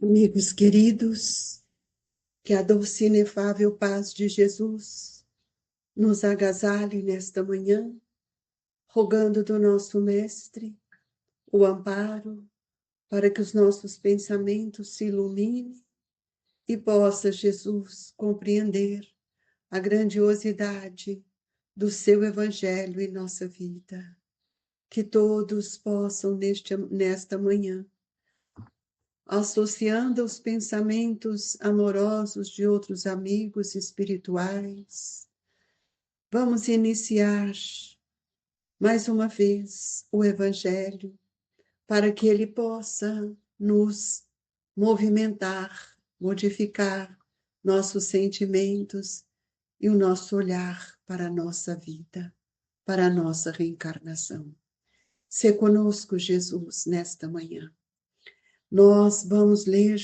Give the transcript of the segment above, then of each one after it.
Amigos queridos, que a doce e inefável paz de Jesus nos agasalhe nesta manhã, rogando do nosso Mestre o amparo para que os nossos pensamentos se iluminem e possa Jesus compreender a grandiosidade do seu Evangelho em nossa vida. Que todos possam nesta manhã, associando os pensamentos amorosos de outros amigos espirituais, vamos iniciar mais uma vez o Evangelho, para que ele possa nos movimentar, modificar nossos sentimentos e o nosso olhar para a nossa vida, para a nossa reencarnação. Se conosco, Jesus, nesta manhã. Nós vamos ler,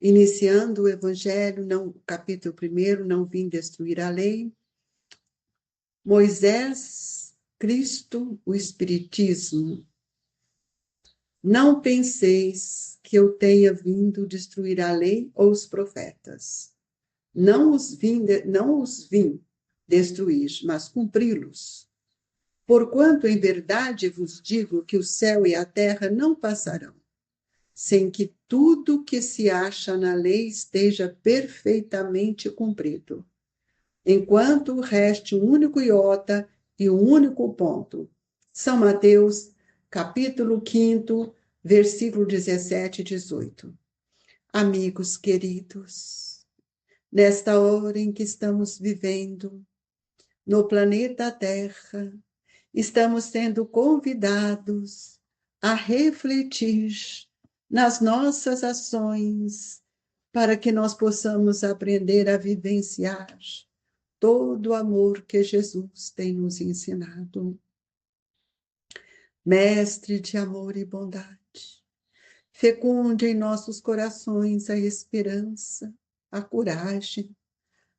iniciando o Evangelho, capítulo 1, não vim destruir a lei. Moisés, Cristo, o Espiritismo. Não penseis que eu tenha vindo destruir a lei ou os profetas. Não os vim destruir, mas cumpri-los. Porquanto em verdade vos digo que o céu e a terra não passarão, sem que tudo que se acha na lei esteja perfeitamente cumprido, enquanto reste um único iota e um único ponto. São Mateus, capítulo 5, versículo 17 e 18. Amigos queridos, nesta hora em que estamos vivendo, no planeta Terra, estamos sendo convidados a refletir nas nossas ações, para que nós possamos aprender a vivenciar todo o amor que Jesus tem nos ensinado. Mestre de amor e bondade, fecunde em nossos corações a esperança, a coragem,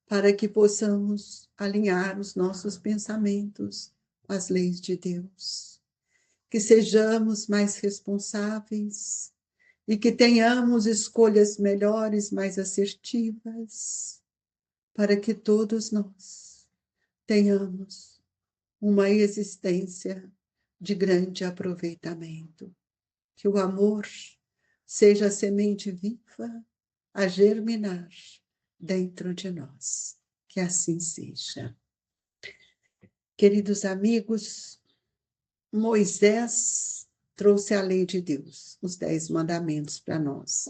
para que possamos alinhar os nossos pensamentos com as leis de Deus. Que sejamos mais responsáveis e que tenhamos escolhas melhores, mais assertivas, para que todos nós tenhamos uma existência de grande aproveitamento. Que o amor seja a semente viva a germinar dentro de nós. Que assim seja. Queridos amigos, Moisés trouxe a lei de Deus, os 10 mandamentos para nós.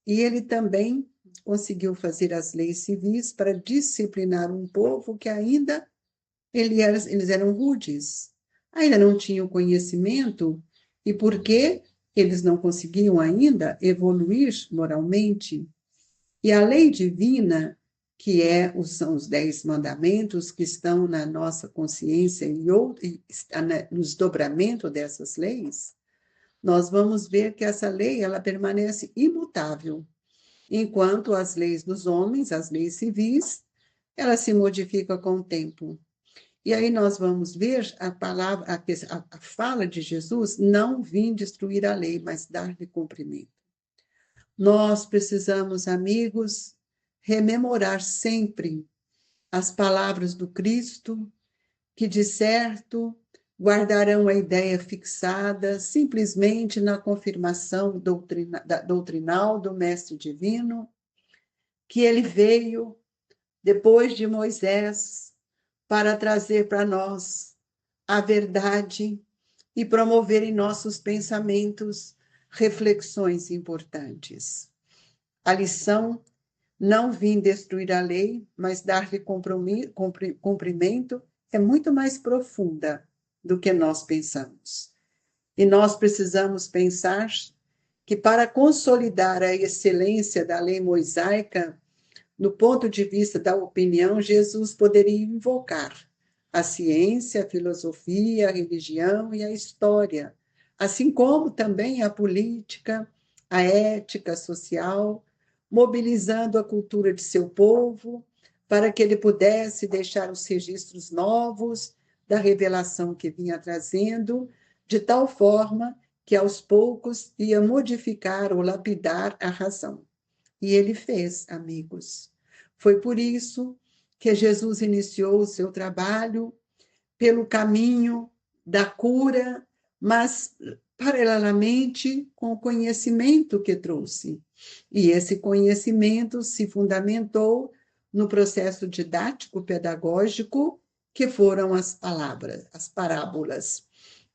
E ele também conseguiu fazer as leis civis para disciplinar um povo que ainda eles eram rudes, ainda não tinham conhecimento, e porque eles não conseguiam ainda evoluir moralmente. E a lei divina, que são os 10 mandamentos que estão na nossa consciência e no desdobramento dessas leis, nós vamos ver que essa lei ela permanece imutável, enquanto as leis dos homens, as leis civis, elas se modificam com o tempo. E aí nós vamos ver a fala de Jesus: não vim destruir a lei, mas dar-lhe cumprimento. Nós precisamos, amigos, rememorar sempre as palavras do Cristo, que de certo guardarão a ideia fixada simplesmente na confirmação doutrinal do Mestre Divino, que ele veio depois de Moisés para trazer para nós a verdade e promover em nossos pensamentos reflexões importantes. A lição: não vim destruir a lei, mas dar-lhe cumprimento, é muito mais profunda do que nós pensamos. E nós precisamos pensar que, para consolidar a excelência da lei mosaica, no ponto de vista da opinião, Jesus poderia invocar a ciência, a filosofia, a religião e a história, assim como também a política, a ética social, mobilizando a cultura de seu povo, para que ele pudesse deixar os registros novos da revelação que vinha trazendo, de tal forma que aos poucos ia modificar ou lapidar a razão. E ele fez, amigos. Foi por isso que Jesus iniciou o seu trabalho pelo caminho da cura, mas paralelamente com o conhecimento que trouxe. E esse conhecimento se fundamentou no processo didático-pedagógico, que foram as palavras, as parábolas.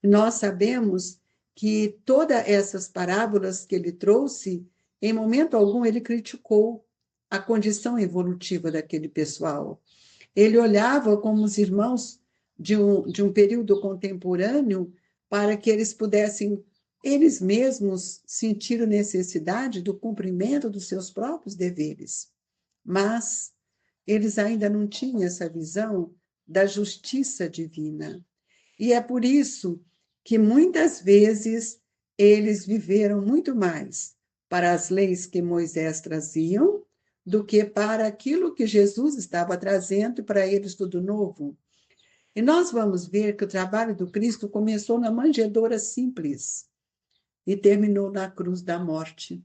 Nós sabemos que todas essas parábolas que ele trouxe, em momento algum ele criticou a condição evolutiva daquele pessoal. Ele olhava como os irmãos de um período contemporâneo para que eles pudessem, eles mesmos, sentir a necessidade do cumprimento dos seus próprios deveres. Mas eles ainda não tinham essa visão da justiça divina. E é por isso que muitas vezes eles viveram muito mais para as leis que Moisés traziam do que para aquilo que Jesus estava trazendo para eles tudo novo. E nós vamos ver que o trabalho do Cristo começou na manjedoura simples e terminou na cruz da morte.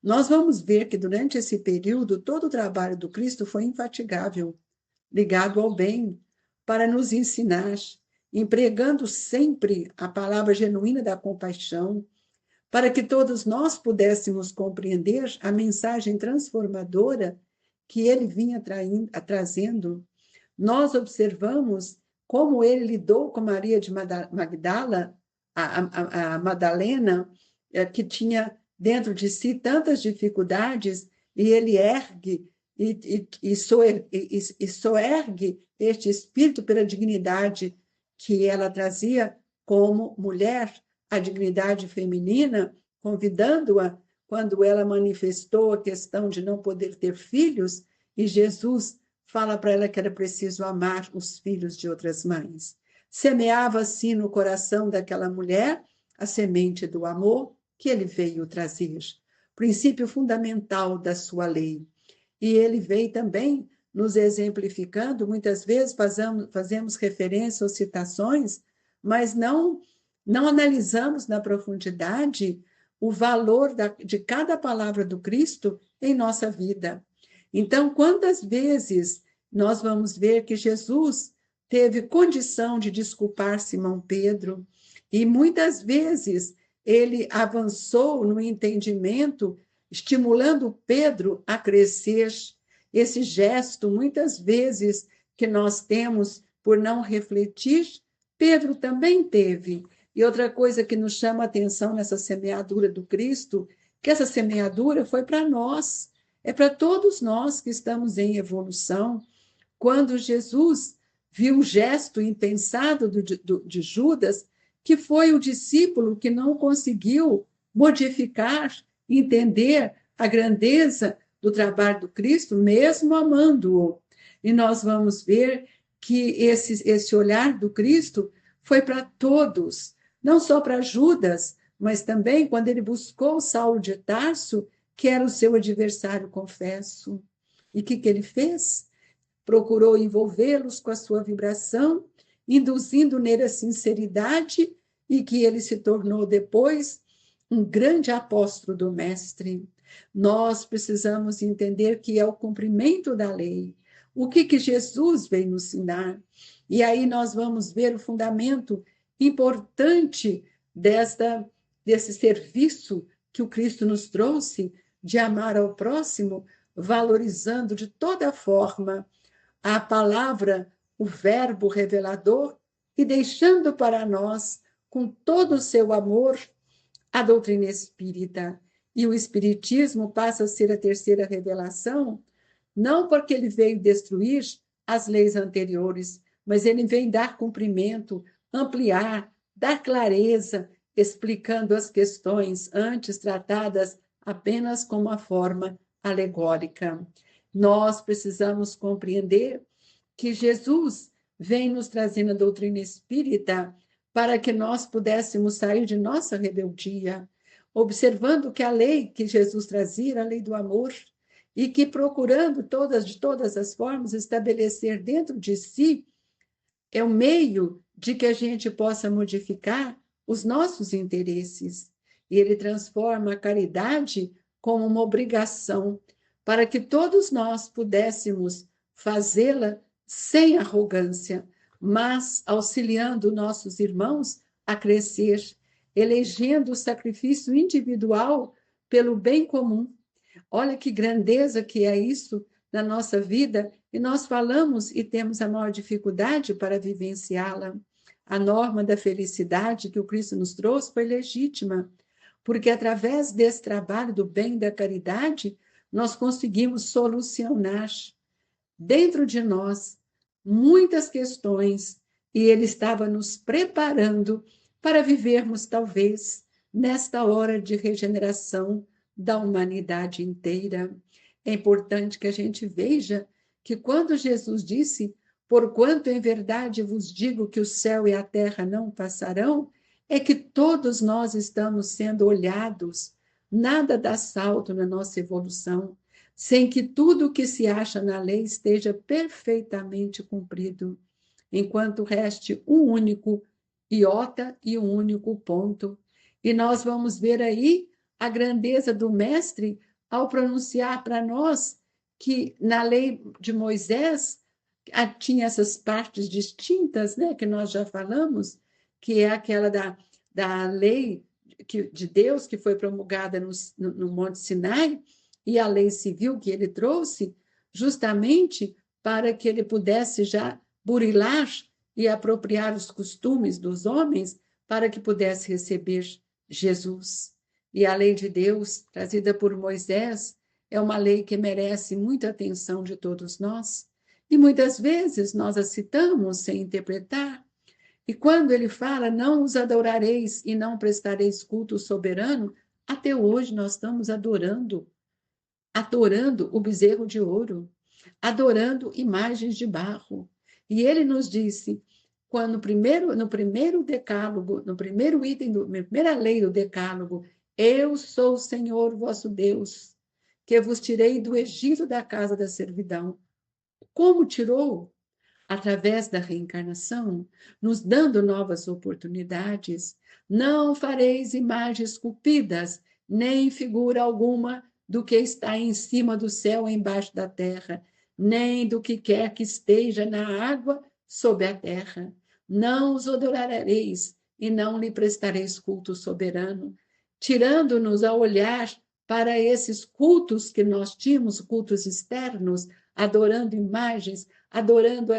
Nós vamos ver que durante esse período todo o trabalho do Cristo foi infatigável, ligado ao bem, para nos ensinar, empregando sempre a palavra genuína da compaixão, para que todos nós pudéssemos compreender a mensagem transformadora que ele vinha trazendo. Nós observamos como ele lidou com Maria de Magdala, a Madalena, que tinha dentro de si tantas dificuldades, e ele ergue e soergue este espírito pela dignidade que ela trazia como mulher, a dignidade feminina, convidando-a, quando ela manifestou a questão de não poder ter filhos, e Jesus fala para ela que era preciso amar os filhos de outras mães. Semeava assim no coração daquela mulher a semente do amor que ele veio trazer, princípio fundamental da sua lei. E ele veio também nos exemplificando, muitas vezes fazemos referência ou citações, mas não analisamos na profundidade o valor de cada palavra do Cristo em nossa vida. Então, quantas vezes nós vamos ver que Jesus teve condição de desculpar Simão Pedro, e muitas vezes ele avançou no entendimento, estimulando Pedro a crescer. Esse gesto, muitas vezes, que nós temos por não refletir, Pedro também teve. E outra coisa que nos chama a atenção nessa semeadura do Cristo, que essa semeadura foi para nós, é para todos nós que estamos em evolução. Quando Jesus viu o gesto impensado de Judas, que foi o discípulo que não conseguiu modificar, entender a grandeza do trabalho do Cristo, mesmo amando-o. E nós vamos ver que esse olhar do Cristo foi para todos, não só para Judas, mas também quando ele buscou Saulo de Tarso, que era o seu adversário, confesso. E o que ele fez? Procurou envolvê-los com a sua vibração, induzindo nele a sinceridade, e que ele se tornou depois um grande apóstolo do Mestre. Nós precisamos entender que é o cumprimento da lei. O que Jesus veio nos ensinar? E aí nós vamos ver o fundamento importante desse serviço que o Cristo nos trouxe, de amar ao próximo, valorizando de toda forma a palavra, o verbo revelador, e deixando para nós, com todo o seu amor, a doutrina espírita. E o espiritismo passa a ser a terceira revelação, não porque ele veio destruir as leis anteriores, mas ele vem dar cumprimento, ampliar, dar clareza, explicando as questões antes tratadas apenas com uma forma alegórica. Nós precisamos compreender que Jesus vem nos trazendo a doutrina espírita para que nós pudéssemos sair de nossa rebeldia, observando que a lei que Jesus trazia era a lei do amor, e que procurando de todas as formas estabelecer dentro de si é o meio de que a gente possa modificar os nossos interesses. E ele transforma a caridade como uma obrigação, para que todos nós pudéssemos fazê-la sem arrogância, mas auxiliando nossos irmãos a crescer, elegendo o sacrifício individual pelo bem comum. Olha que grandeza que é isso na nossa vida, e nós falamos e temos a maior dificuldade para vivenciá-la. A norma da felicidade que o Cristo nos trouxe foi legítima, porque através desse trabalho do bem e da caridade, nós conseguimos solucionar dentro de nós muitas questões, e ele estava nos preparando para vivermos, talvez, nesta hora de regeneração da humanidade inteira. É importante que a gente veja que quando Jesus disse: "Porquanto em verdade vos digo que o céu e a terra não passarão", é que todos nós estamos sendo olhados, nada dá salto na nossa evolução, sem que tudo o que se acha na lei esteja perfeitamente cumprido, enquanto reste um único iota e um único ponto. E nós vamos ver aí a grandeza do Mestre ao pronunciar para nós que na lei de Moisés tinha essas partes distintas, né, que nós já falamos, que é aquela da lei de Deus que foi promulgada no Monte Sinai, e a lei civil que ele trouxe, justamente para que ele pudesse já burilar e apropriar os costumes dos homens para que pudesse receber Jesus. E a lei de Deus, trazida por Moisés, é uma lei que merece muita atenção de todos nós. E muitas vezes nós a citamos sem interpretar. E quando ele fala, não os adorareis e não prestareis culto soberano, até hoje nós estamos adorando o bezerro de ouro, adorando imagens de barro. E ele nos disse, quando no primeiro decálogo, no primeiro item, na primeira lei do decálogo, eu sou o Senhor vosso Deus, que vos tirei do Egito da casa da servidão. Como tirou? Através da reencarnação, nos dando novas oportunidades. Não fareis imagens esculpidas, nem figura alguma do que está em cima do céu, embaixo da terra, nem do que quer que esteja na água, sob a terra. Não os adorareis e não lhe prestareis culto soberano, tirando-nos a olhar para esses cultos que nós tínhamos, cultos externos, adorando imagens, adorando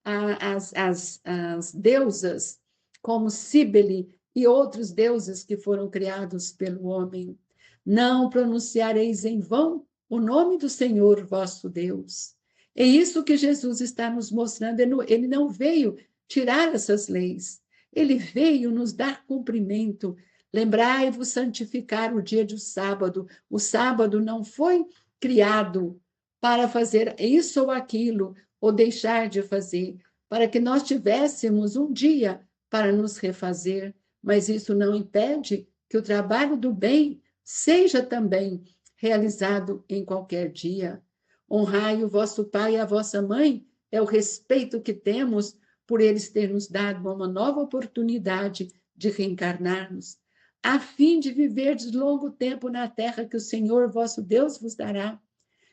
as deusas, como Cíbele e outros deuses que foram criados pelo homem. Não pronunciareis em vão o nome do Senhor vosso Deus. É isso que Jesus está nos mostrando. Ele não veio tirar essas leis, ele veio nos dar cumprimento. Lembrai-vos santificar o dia do sábado. O sábado não foi criado para fazer isso ou aquilo, ou deixar de fazer, para que nós tivéssemos um dia para nos refazer, mas isso não impede que o trabalho do bem seja também realizado em qualquer dia. Honrai o vosso pai e a vossa mãe é o respeito que temos por eles terem nos dado uma nova oportunidade de reencarnarmos, a fim de viverdes longo tempo na terra que o Senhor vosso Deus vos dará.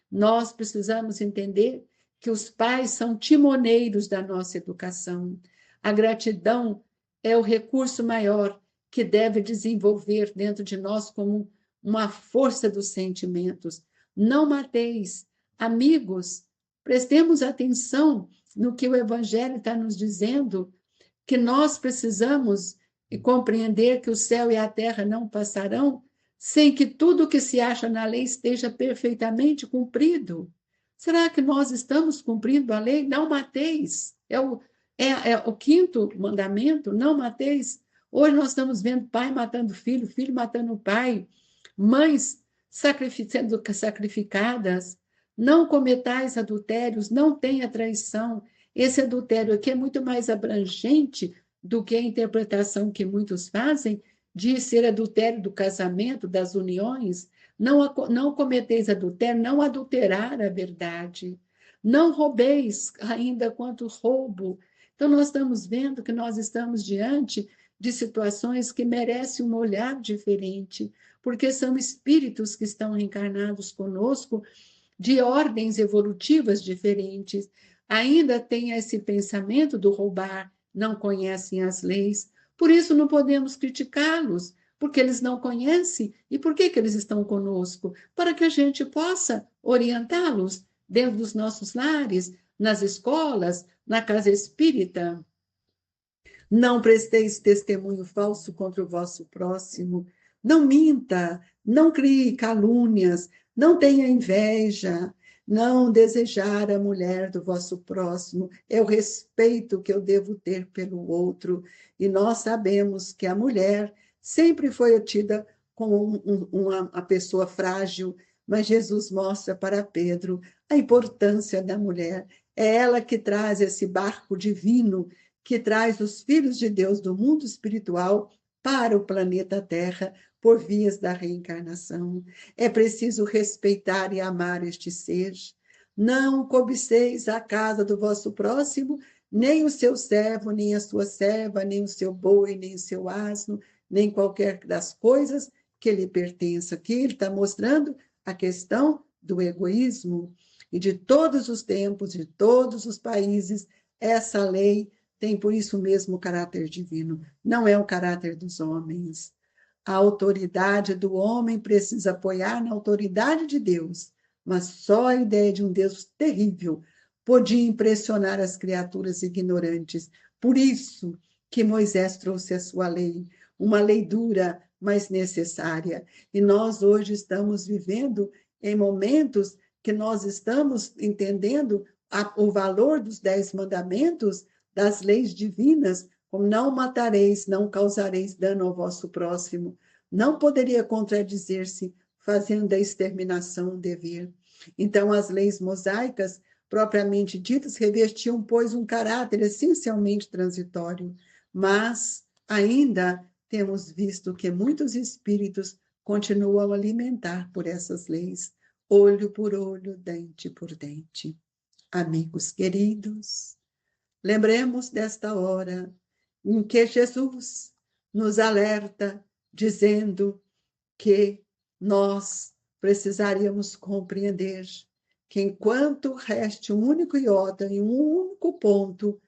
Nós precisamos entender que os pais são timoneiros da nossa educação. A gratidão é o recurso maior que deve desenvolver dentro de nós como uma força dos sentimentos. Não mateis. Amigos, prestemos atenção no que o Evangelho está nos dizendo, que nós precisamos compreender que o céu e a terra não passarão sem que tudo que se acha na lei esteja perfeitamente cumprido. Será que nós estamos cumprindo a lei? Não mateis. É o quinto mandamento, não mateis. Hoje nós estamos vendo pai matando filho, filho matando pai, mães sendo sacrificadas. Não cometais adultérios, não tenha traição. Esse adultério aqui é muito mais abrangente do que a interpretação que muitos fazem de ser adultério do casamento, das uniões. Não cometeis adultério, não adulterar a verdade. Não roubeis ainda quanto roubo. Então, nós estamos vendo que nós estamos diante de situações que merecem um olhar diferente, porque são espíritos que estão reencarnados conosco de ordens evolutivas diferentes. Ainda tem esse pensamento do roubar, não conhecem as leis, por isso não podemos criticá-los, porque eles não conhecem. E por que eles estão conosco? Para que a gente possa orientá-los dentro dos nossos lares, nas escolas, na casa espírita. Não presteis testemunho falso contra o vosso próximo, não minta, não crie calúnias, não tenha inveja, não desejar a mulher do vosso próximo, é o respeito que eu devo ter pelo outro. E nós sabemos que a mulher sempre foi tida como uma pessoa frágil, mas Jesus mostra para Pedro a importância da mulher. É ela que traz esse barco divino, que traz os filhos de Deus do mundo espiritual para o planeta Terra por vias da reencarnação. É preciso respeitar e amar este ser. Não cobiceis a casa do vosso próximo, nem o seu servo, nem a sua serva, nem o seu boi, nem o seu asno, nem qualquer das coisas que lhe pertença. Aqui ele está mostrando a questão do egoísmo. E de todos os tempos, de todos os países, essa lei tem por isso mesmo o caráter divino, não é o caráter dos homens. A autoridade do homem precisa apoiar na autoridade de Deus, mas só a ideia de um Deus terrível podia impressionar as criaturas ignorantes. Por isso que Moisés trouxe a sua lei, uma lei dura, mas necessária. E nós hoje estamos vivendo em momentos que nós estamos entendendo o valor dos 10 mandamentos, das leis divinas, como não matareis, não causareis dano ao vosso próximo, não poderia contradizer-se fazendo da exterminação um dever. Então, as leis mosaicas, propriamente ditas, revestiam, pois, um caráter essencialmente transitório, mas ainda temos visto que muitos espíritos continuam a alimentar por essas leis, olho por olho, dente por dente. Amigos queridos, lembremos desta hora em que Jesus nos alerta, dizendo que nós precisaríamos compreender que enquanto reste um único iota em um único ponto,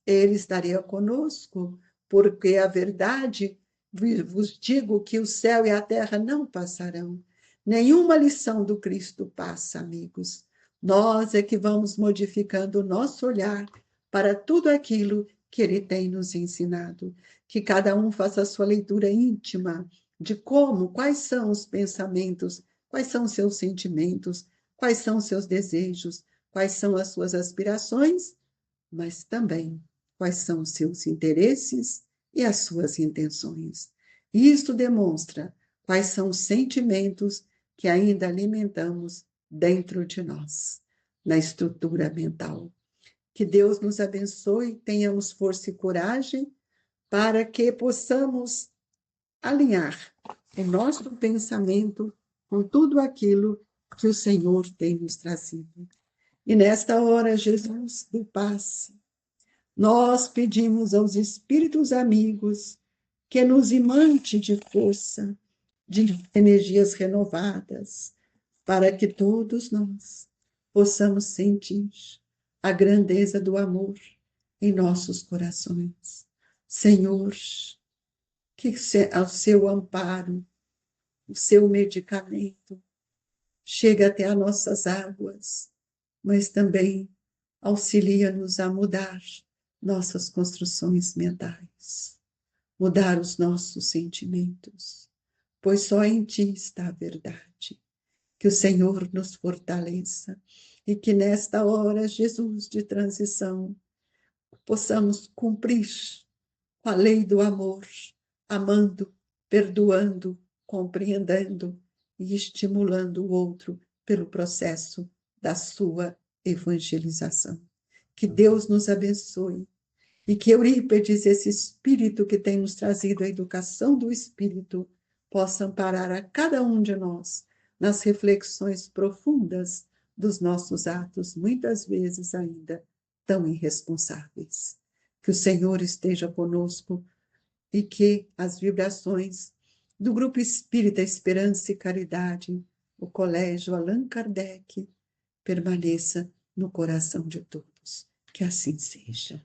ele estaria conosco, porque a verdade, vos digo que o céu e a terra não passarão. Nenhuma lição do Cristo passa, amigos. Nós é que vamos modificando o nosso olhar para tudo aquilo que ele tem nos ensinado. Que cada um faça a sua leitura íntima de como, quais são os pensamentos, quais são os seus sentimentos, quais são os seus desejos, quais são as suas aspirações, mas também quais são os seus interesses e as suas intenções. Isto demonstra quais são os sentimentos que ainda alimentamos dentro de nós, na estrutura mental. Que Deus nos abençoe, tenhamos força e coragem para que possamos alinhar o nosso pensamento com tudo aquilo que o Senhor tem nos trazido. E nesta hora, Jesus do passe, nós pedimos aos espíritos amigos que nos imante de força, de energias renovadas, para que todos nós possamos sentir a grandeza do amor em nossos corações. Senhor, que ao seu amparo, o seu medicamento, chega até as nossas águas, mas também auxilia-nos a mudar nossas construções mentais, mudar os nossos sentimentos, pois só em Ti está a verdade. Que o Senhor nos fortaleça e que nesta hora, Jesus, de transição, possamos cumprir com a lei do amor, amando, perdoando, compreendendo e estimulando o outro pelo processo da sua evangelização. Que Deus nos abençoe e que Eurípedes, esse espírito que tem nos trazido a educação do espírito, possa amparar a cada um de nós nas reflexões profundas dos nossos atos, muitas vezes ainda tão irresponsáveis. Que o Senhor esteja conosco e que as vibrações do Grupo Espírita Esperança e Caridade, o Colégio Allan Kardec, permaneça no coração de todos. Que assim seja.